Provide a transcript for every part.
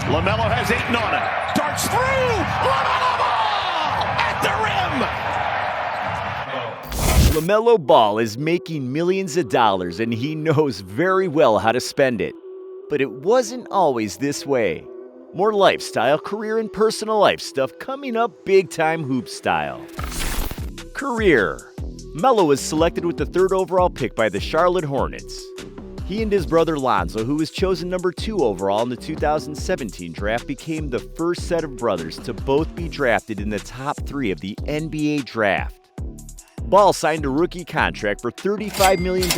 LaMelo has Ayton on it. Darts through. LaMelo Ball at the rim. LaMelo Ball is making millions of dollars, and he knows very well how to spend it. But it wasn't always this way. More lifestyle, career, and personal life stuff coming up big time hoop style. Career. Melo was selected with the 3rd overall pick by the Charlotte Hornets. He and his brother Lonzo, who was chosen number 2 overall in the 2017 draft, became the first set of brothers to both be drafted in the top 3 of the NBA draft. Ball signed a rookie contract for $35 million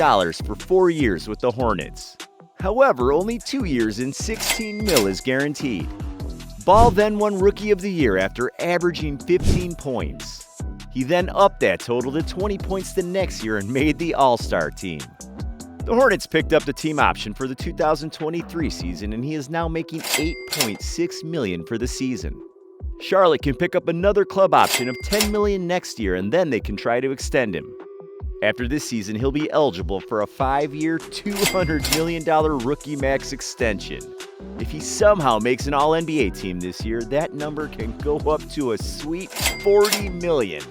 for 4 years with the Hornets. However, only 2 years and $16 million is guaranteed. Ball then won Rookie of the Year after averaging 15 points. He then upped that total to 20 points the next year and made the All-Star team. The Hornets picked up the team option for the 2023 season, and he is now making $8.6 million for the season. Charlotte can pick up another club option of $10 million next year, and then they can try to extend him. After this season, he'll be eligible for a 5-year, $200 million rookie max extension. If he somehow makes an All-NBA team this year, that number can go up to a sweet $40 million.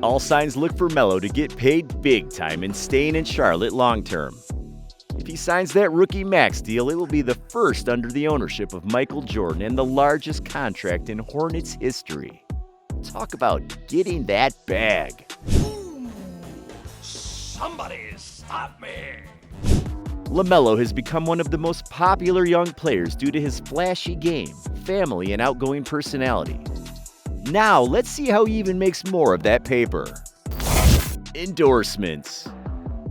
All signs look for Melo to get paid big time and staying in Charlotte long term. If he signs that rookie max deal, it will be the first under the ownership of Michael Jordan and the largest contract in Hornets history. Talk about getting that bag. Somebody stop me. LaMelo has become one of the most popular young players due to his flashy game, family, and outgoing personality. Now, let's see how he even makes more of that paper. Endorsements.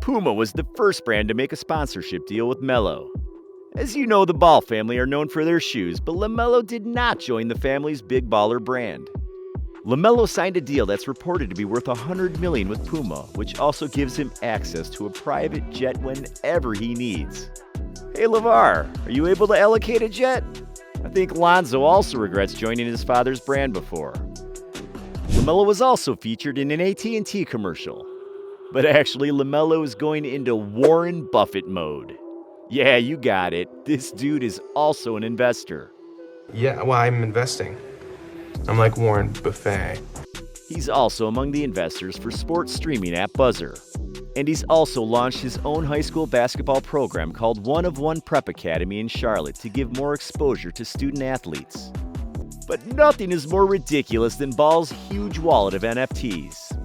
Puma was the first brand to make a sponsorship deal with Melo. As you know, the Ball family are known for their shoes, but LaMelo did not join the family's Big Baller brand. LaMelo signed a deal that's reported to be worth $100 million with Puma, which also gives him access to a private jet whenever he needs. Hey LeVar, are you able to allocate a jet? I think Lonzo also regrets joining his father's brand before. LaMelo was also featured in an AT&T commercial. But actually, LaMelo is going into Warren Buffett mode. Yeah, you got it. This dude is also an investor. Yeah, well, I'm investing. I'm like Warren Buffett. He's also among the investors for sports streaming app Buzzer. And he's also launched his own high school basketball program called One of One Prep Academy in Charlotte to give more exposure to student athletes. But nothing is more ridiculous than Ball's huge wallet of NFTs.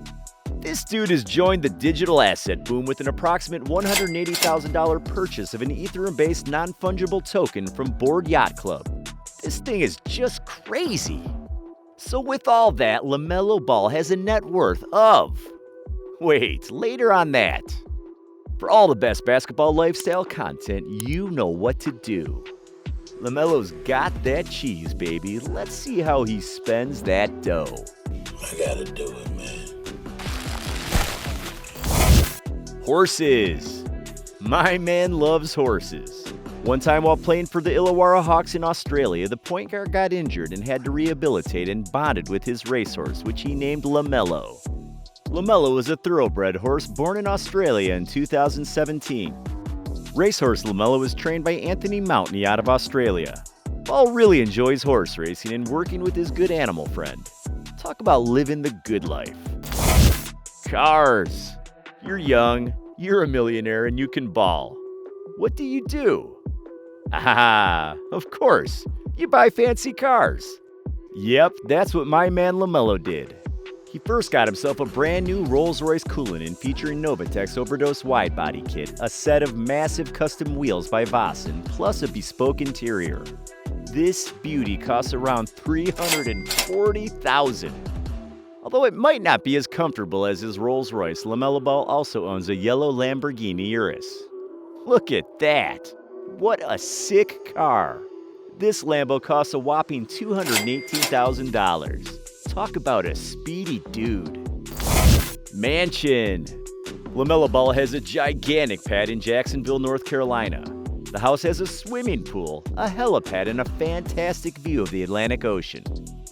This dude has joined the digital asset boom with an approximate $180,000 purchase of an Ethereum-based non-fungible token from Board Yacht Club. This thing is just crazy. So with all that, LaMelo Ball has a net worth of... Wait, later on that. For all the best basketball lifestyle content, you know what to do. LaMelo's got that cheese, baby. Let's see how he spends that dough. I gotta do it, man. Horses. My man loves horses. One time while playing for the Illawarra Hawks in Australia, the point guard got injured and had to rehabilitate and bonded with his racehorse, which he named LaMelo. LaMelo is a thoroughbred horse born in Australia in 2017. Racehorse LaMelo was trained by Anthony Mountney out of Australia. Ball really enjoys horse racing and working with his good animal friend. Talk about living the good life. Cars. You're young, you're a millionaire, and you can ball. What do you do? Ah, of course, you buy fancy cars. Yep, that's what my man LaMelo did. He first got himself a brand new Rolls-Royce Cullinan featuring Novatex Overdose Widebody Kit, a set of massive custom wheels by Vossen, plus a bespoke interior. This beauty costs around $340,000. Although it might not be as comfortable as his Rolls-Royce, LaMelo Ball also owns a yellow Lamborghini Urus. Look at that! What a sick car! This Lambo costs a whopping $218,000. Talk about a speedy dude. Mansion. LaMelo Ball has a gigantic pad in Jacksonville, North Carolina. The house has a swimming pool, a helipad, and a fantastic view of the Atlantic Ocean.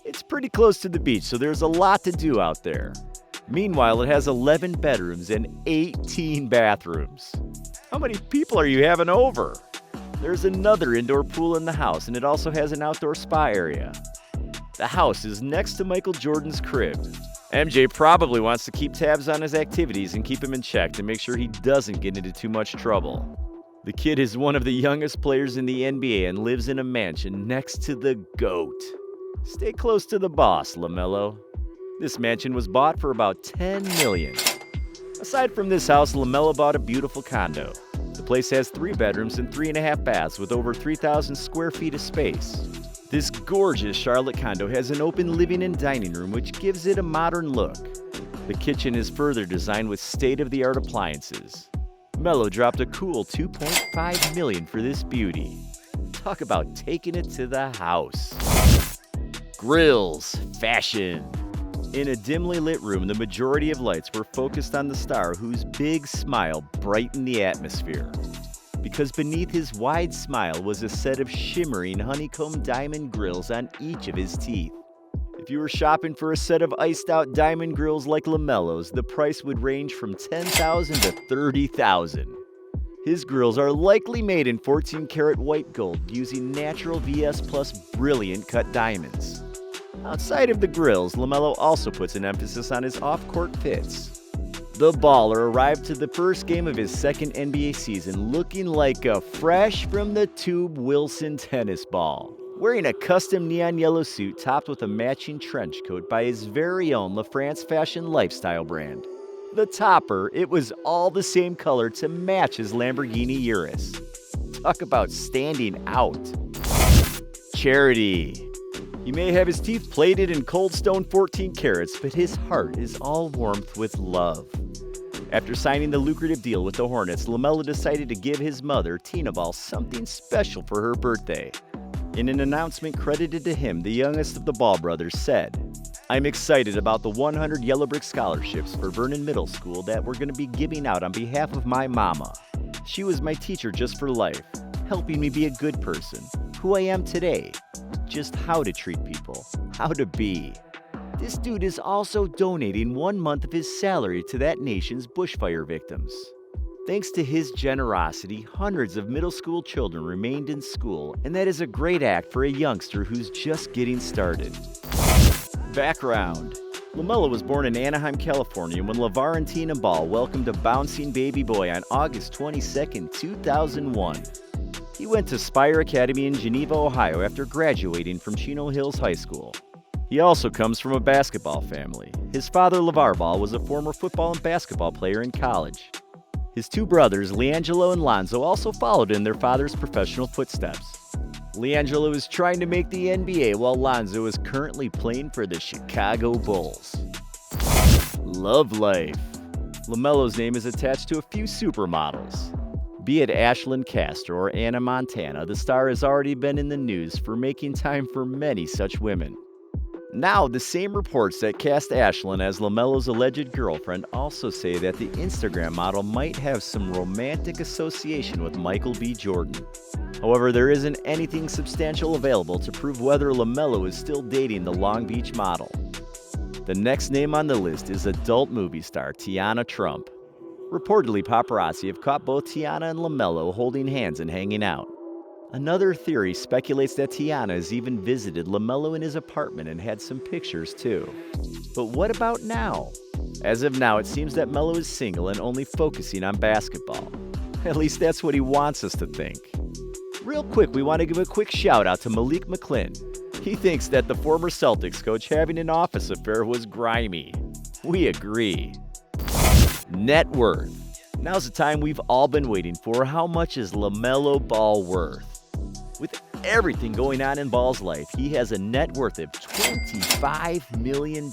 It's pretty close to the beach, so there's a lot to do out there. Meanwhile, it has 11 bedrooms and 18 bathrooms. How many people are you having over? There's another indoor pool in the house, and it also has an outdoor spa area. The house is next to Michael Jordan's crib. MJ probably wants to keep tabs on his activities and keep him in check to make sure he doesn't get into too much trouble. The kid is one of the youngest players in the NBA and lives in a mansion next to the GOAT. Stay close to the boss, LaMelo. This mansion was bought for about $10 million. Aside from this house, LaMelo bought a beautiful condo. The place has 3 bedrooms and 3.5 baths with over 3,000 square feet of space. This gorgeous Charlotte condo has an open living and dining room which gives it a modern look. The kitchen is further designed with state-of-the-art appliances. Melo dropped a cool $2.5 million for this beauty. Talk about taking it to the house. Grillz, fashion. In a dimly lit room, the majority of lights were focused on the star whose big smile brightened the atmosphere. Because beneath his wide smile was a set of shimmering honeycomb diamond grills on each of his teeth. If you were shopping for a set of iced-out diamond grills like LaMelo's, the price would range from $10,000 to $30,000. His grills are likely made in 14-karat white gold using natural VS Plus brilliant cut diamonds. Outside of the grills, LaMelo also puts an emphasis on his off-court fits. The baller arrived to the first game of his second NBA season looking like a fresh-from-the-tube Wilson tennis ball, wearing a custom neon yellow suit topped with a matching trench coat by his very own LaFrance fashion lifestyle brand. The topper, it was all the same color to match his Lamborghini Urus. Talk about standing out. Charity. He may have his teeth plated in cold stone 14 carats, but his heart is all warmth with love. After signing the lucrative deal with the Hornets, LaMelo decided to give his mother, Tina Ball, something special for her birthday. In an announcement credited to him, the youngest of the Ball brothers said, "I'm excited about the 100 Yellow Brick scholarships for Vernon Middle School that we're going to be giving out on behalf of my mama. She was my teacher just for life, helping me be a good person, who I am today. Just how to treat people, how to be." This dude is also donating 1 month of his salary to that nation's bushfire victims. Thanks to his generosity, hundreds of middle school children remained in school, and that is a great act for a youngster who's just getting started. Background. LaMelo was born in Anaheim, California when LeVar and Tina Ball welcomed a bouncing baby boy on August 22, 2001. He went to Spire Academy in Geneva, Ohio after graduating from Chino Hills High School. He also comes from a basketball family. His father, LeVar Ball, was a former football and basketball player in college. His 2 brothers, LiAngelo and Lonzo, also followed in their father's professional footsteps. LiAngelo is trying to make the NBA while Lonzo is currently playing for the Chicago Bulls. Love life. LaMelo's name is attached to a few supermodels. Be it Ashlyn Castor or Anna Montana, the star has already been in the news for making time for many such women. Now, the same reports that cast Ashlyn as LaMelo's alleged girlfriend also say that the Instagram model might have some romantic association with Michael B. Jordan. However, there isn't anything substantial available to prove whether LaMelo is still dating the Long Beach model. The next name on the list is adult movie star Tiana Trump. Reportedly, paparazzi have caught both Tiana and LaMelo holding hands and hanging out. Another theory speculates that Tiana has even visited LaMelo in his apartment and had some pictures too. But what about now? As of now, it seems that Melo is single and only focusing on basketball. At least that's what he wants us to think. Real quick, we want to give a quick shout out to Malik McClin. He thinks that the former Celtics coach having an office affair was grimy. We agree. Net worth. Now's the time we've all been waiting for. How much is LaMelo Ball worth? With everything going on in Ball's life, he has a net worth of $25 million.